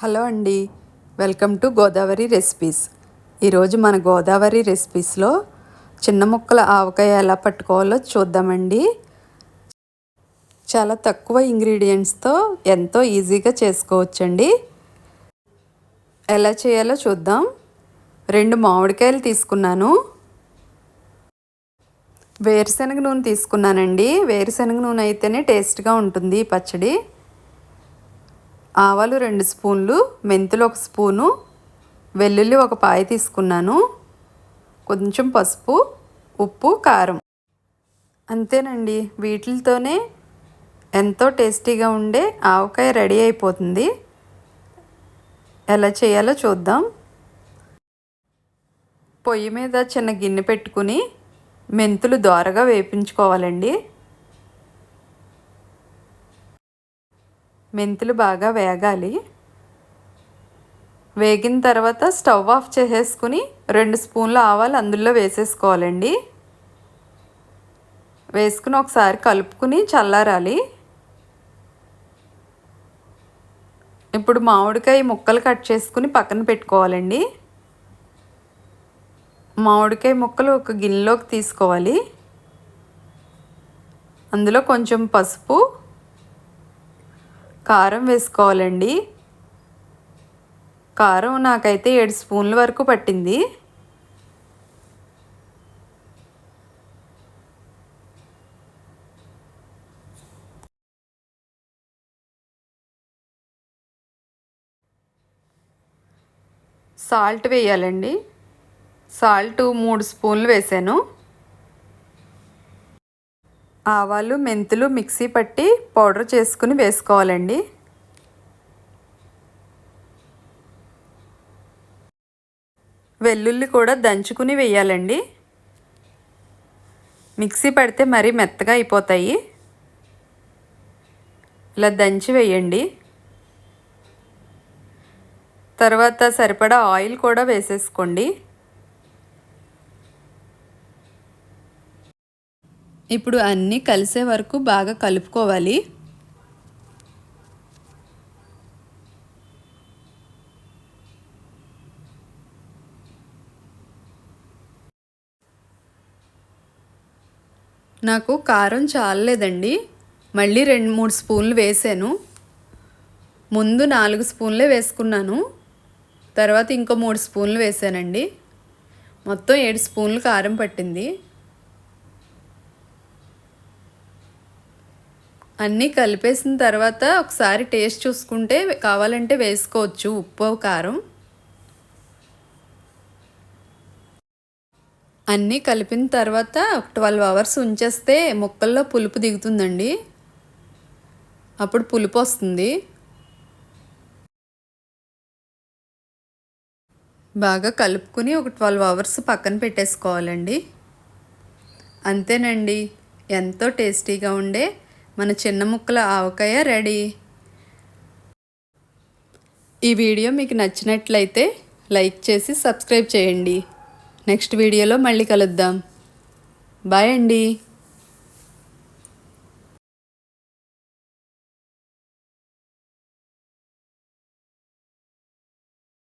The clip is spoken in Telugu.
హలో అండి, వెల్కమ్ టు గోదావరి రెసిపీస్. ఈరోజు మన గోదావరి రెసిపీస్లో చిన్న ముక్కల ఆవకాయ ఎలా పట్టుకోవాలో చూద్దామండి. చాలా తక్కువ ఇంగ్రీడియంట్స్తో ఎంతో ఈజీగా చేసుకోవచ్చండి. ఎలా చేయాలో చూద్దాం. 2 మామిడికాయలు తీసుకున్నాను. వేరుశనగ నూనె తీసుకున్నానండి. వేరుశనగ నూనె అయితేనే టేస్ట్గా ఉంటుంది ఈ పచ్చడి. ఆవాలు 2 స్పూన్లు, మెంతులు 1 స్పూను, వెల్లుల్లి 1 పాయ తీసుకున్నాను, కొంచెం పసుపు, ఉప్పు, కారం. అంతేనండి, వీటితోనే ఎంతో టేస్టీగా ఉండే ఆవకాయ రెడీ అయిపోతుంది. ఎలా చేయాలో చూద్దాం. పొయ్యి మీద చిన్న గిన్నె పెట్టుకుని మెంతులు దోరగా వేపించుకోవాలండి. మెంతులు బాగా వేగాలి. వేగిన తర్వాత స్టవ్ ఆఫ్ చేసేసుకుని 2 స్పూన్ల ఆవాలు అందులో వేసేసుకోవాలండి. వేసుకుని ఒకసారి కలుపుకుని చల్లారాలి. ఇప్పుడు మామిడికాయ ముక్కలు కట్ చేసుకుని పక్కన పెట్టుకోవాలండి. మామిడికాయ ముక్కలు ఒక గిన్నెలోకి తీసుకోవాలి. అందులో కొంచెం పసుపు, కారం వేసుకోవాలండి. కారం నాకైతే 7 స్పూన్ల వరకు పట్టింది. సాల్ట్ వేయాలండి. సాల్ట్ 3 స్పూన్లు వేసాను. ఆవాలు, మెంతులు మిక్సీ పట్టి పౌడర్ చేసుకుని వేసుకోవాలండి. వెల్లుల్లి కూడా దంచుకుని వేయాలండి. మిక్సీ పడితే మరీ మెత్తగా అయిపోతాయి. ఇలా దంచి వేయండి. తర్వాత సరిపడా ఆయిల్ కూడా వేసేసుకోండి. ఇప్పుడు అన్నీ కలిసే వరకు బాగా కలుపుకోవాలి. నాకు కారం చాలలేదండి, మళ్ళీ 2-3 స్పూన్లు వేసాను. ముందు 4 స్పూన్లే వేసుకున్నాను, తర్వాత ఇంకో 3 స్పూన్లు వేసానండి. మొత్తం 7 స్పూన్లు కారం పట్టింది. అన్నీ కలిపేసిన తర్వాత ఒకసారి టేస్ట్ చూసుకుంటే కావాలంటే వేసుకోవచ్చు ఉప్పు, కారం. అన్నీ కలిపిన తర్వాత ఒక 12 అవర్స్ ఉంచేస్తే ముక్కల్లో పులుపు దిగుతుందండి. అప్పుడు పులుపు వస్తుంది. బాగా కలుపుకుని ఒక 12 అవర్స్ పక్కన పెట్టేసుకోవాలండి. అంతేనండి, ఎంతో టేస్టీగా ఉండే మన చిన్న ముక్కల ఆవకాయ రెడీ. ఈ వీడియో మీకు నచ్చినట్లయితే లైక్ చేసి సబ్స్క్రైబ్ చేయండి. నెక్స్ట్ వీడియోలో మళ్ళీ కలుద్దాం. బాయ్ అండి.